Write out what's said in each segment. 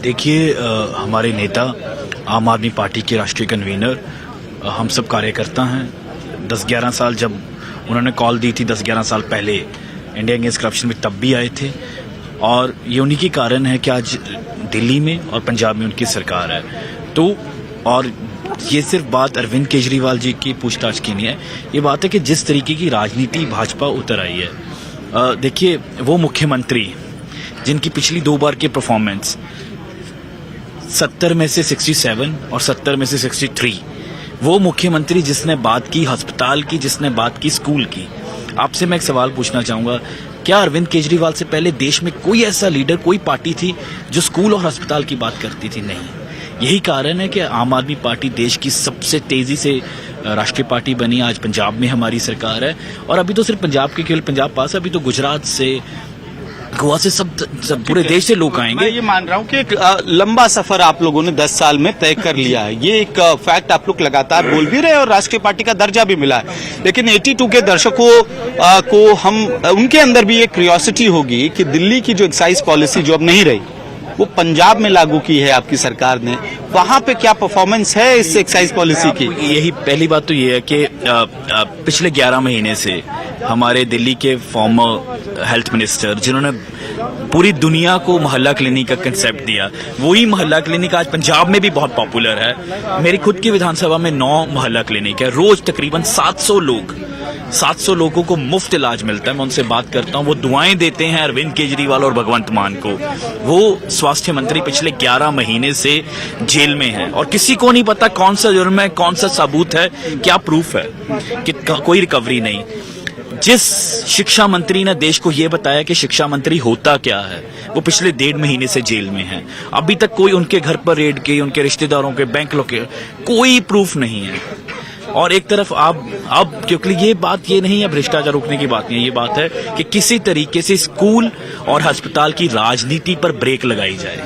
देखिए, हमारे नेता आम आदमी पार्टी के राष्ट्रीय कन्वीनर हम सब कार्यकर्ता हैं। 10-11 साल जब उन्होंने कॉल दी थी 10-11 साल पहले इंडिया अगेंस्ट करप्शन में, तब भी आए थे। और ये उन्हीं के कारण है कि आज दिल्ली में और पंजाब में उनकी सरकार है। तो और ये सिर्फ बात अरविंद केजरीवाल जी की पूछताछ की नहीं है, ये बात है कि जिस तरीके की राजनीति भाजपा उतर आई है। देखिए, वो मुख्यमंत्री जिनकी पिछली 2 बार की परफॉर्मेंस 70 में से 67 और 70 में से 63, वो मुख्यमंत्री जिसने बात की अस्पताल की, जिसने बात की स्कूल की। आपसे मैं एक सवाल पूछना चाहूंगा, क्या अरविंद केजरीवाल से पहले देश में कोई ऐसा लीडर, कोई पार्टी थी जो स्कूल और अस्पताल की बात करती थी? नहीं। यही कारण है कि आम आदमी पार्टी देश की सबसे तेजी से राष्ट्रीय पार्टी बनी। आज पंजाब में हमारी सरकार है, और अभी तो सिर्फ पंजाब के केवल पंजाब पास, अभी तो गुजरात से, गोवा से, सब पूरे देश से लोग आएंगे। मैं ये मान रहा हूँ कि एक लंबा सफर आप लोगों ने 10 साल में तय कर लिया है। ये एक फैक्ट आप लोग लगातार बोल भी रहे हैं और राष्ट्रीय पार्टी का दर्जा भी मिला है। लेकिन 82 के दर्शकों को हम उनके अंदर भी एक क्यूरियोसिटी होगी कि दिल्ली की जो एक्साइज पॉलिसी जो अब नहीं रही, वो पंजाब में लागू की है आपकी सरकार ने, वहां पे क्या परफॉर्मेंस है इस एक्साइज पॉलिसी की? यही पहली बात तो ये है कि पिछले 11 महीने से हमारे दिल्ली के फॉर्मर हेल्थ मिनिस्टर, जिन्होंने पूरी दुनिया को मोहल्ला क्लिनिक का कंसेप्ट दिया, वही मोहल्ला क्लिनिक आज पंजाब में भी बहुत पॉपुलर है। मेरी खुद की विधानसभा में 9 मोहल्ला क्लिनिक है। रोज तकरीबन 700 लोगों को मुफ्त इलाज मिलता है। मैं उनसे बात करता हूं, वो दुआएं देते हैं अरविंद केजरीवाल और भगवंत मान को। वो स्वास्थ्य मंत्री पिछले 11 महीने से जेल में है और किसी को नहीं पता कौन सा जुर्म है, कौन सा सबूत है, क्या प्रूफ है, कि कोई रिकवरी नहीं। जिस शिक्षा मंत्री ने देश को यह बताया कि शिक्षा मंत्री होता क्या है, वो पिछले 1.5 महीने से जेल में है। अभी तक कोई उनके घर पर रेड की, उनके रिश्तेदारों के बैंक लोग के, कोई प्रूफ नहीं है। और एक तरफ अब क्योंकि ये बात ये नहीं है भ्रष्टाचार रोकने की बात नहीं है, ये बात है कि किसी तरीके से स्कूल और अस्पताल की राजनीति पर ब्रेक लगाई जाए।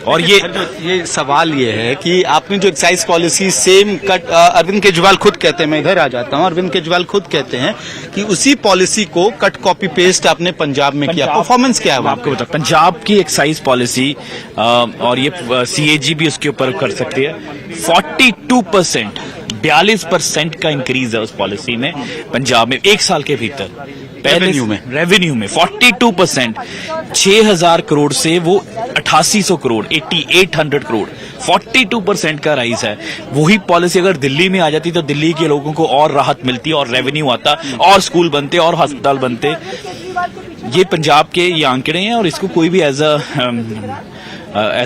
और ये सवाल ये है कि आपने जो excise policy same cut, Arvind Kejriwal खुद कहते हैं, मैं इधर आ जाता हूं, अरविंद केजरीवाल खुद कहते हैं कि उसी पॉलिसी को कट कॉपी पेस्ट आपने पंजाब में किया। परफॉर्मेंस क्या है आपको बता? पंजाब की एक्साइज पॉलिसी, और ये CAG भी उसके ऊपर कर सकती है, 42% का इंक्रीज है उस पॉलिसी में पंजाब में 1 साल के भीतर। रेवेन्यू में 42%, 6,000 करोड़ से वो 8,800 करोड़, 8,800 करोड़, 42% का राइज है। वही पॉलिसी अगर दिल्ली में आ जाती तो दिल्ली के लोगों को और राहत मिलती और रेवेन्यू आता और स्कूल बनते और अस्पताल बनते। ये पंजाब के ये आंकड़े हैं और इसको कोई भी as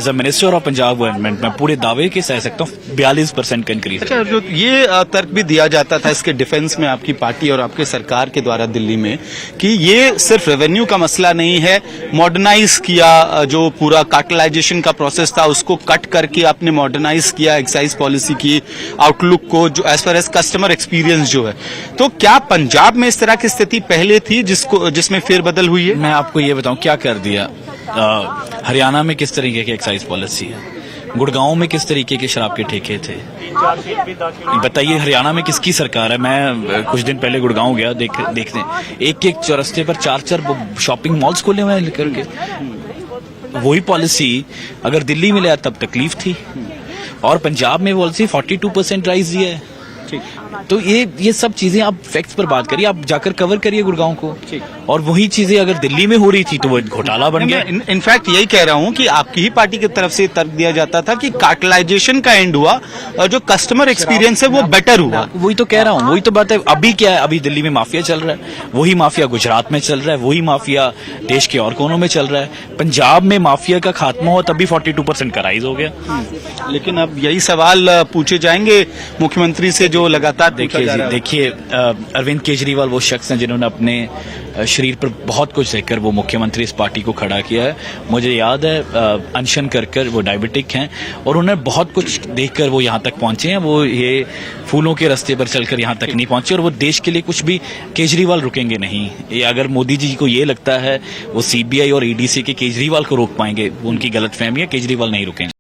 a minister of Punjab government में पूरे दावे के सह सकता हूँ 42% का इंक्रीज। अच्छा, जो ये तर्क भी दिया जाता था इसके डिफेंस में आपकी पार्टी और आपके सरकार के द्वारा दिल्ली में कि ये सिर्फ रेवेन्यू का मसला नहीं है, मॉडर्नाइज किया, जो पूरा कार्टलाइजेशन का प्रोसेस था उसको कट करके आपने मॉडर्नाइज किया एक्साइज पॉलिसी की आउटलुक को, जो as far as customer experience जो है। तो क्या पंजाब में इस तरह की स्थिति पहले थी जिसमें फेरबदल हुई है? मैं आपको ये बताऊं क्या कर दिया। हरियाणा में किस तरीके की एक्साइज पॉलिसी है, गुड़गांव में किस तरीके के शराब के ठेके थे, बताइए। हरियाणा में किसकी सरकार है? मैं कुछ दिन पहले गुड़गांव गया, देखने एक चौरस्ते पर 4 शॉपिंग मॉल्स खोले हुए हैं लेकर के। वही पॉलिसी अगर दिल्ली में ले तब तकलीफ थी, और पंजाब में पॉलिसी 42% राइज दिया है। तो ये सब चीजें आप फैक्ट्स पर बात करिए, आप जाकर कवर करिए गुड़गांव को, और वही चीजें अगर दिल्ली में हो रही थी तो वो घोटाला बन गया। इनफैक्ट यही कह रहा हूं कि आपकी ही पार्टी की तरफ से तर्क दिया जाता था कि कार्टलाइजेशन का एंड हुआ और जो कस्टमर एक्सपीरियंस है वो बेटर हुआ। वही तो कह रहा हूँ, वही तो बात है। अभी क्या है, अभी दिल्ली में माफिया चल रहा है, वही माफिया गुजरात में चल रहा है, वही माफिया देश के और कोनों में चल रहा है। पंजाब में माफिया का खात्मा हो तभी 42% का राइज हो गया। लेकिन अब यही सवाल पूछे जाएंगे मुख्यमंत्री से जो लगातार देखिए, अरविंद केजरीवाल वो शख्स हैं जिन्होंने अपने शरीर पर बहुत कुछ देखकर वो मुख्यमंत्री इस पार्टी को खड़ा किया है। मुझे याद है अनशन कर वो डायबिटिक हैं और उन्होंने बहुत कुछ देखकर वो यहाँ तक पहुंचे हैं। वो ये फूलों के रास्ते पर चलकर यहाँ तक नहीं पहुंचे, और वो देश के लिए कुछ भी, केजरीवाल रुकेंगे नहीं। ये अगर मोदी जी को ये लगता है वो CBI और EDC के केजरीवाल को रोक पाएंगे, वो उनकी गलतफहमी है। केजरीवाल नहीं रुकेंगे।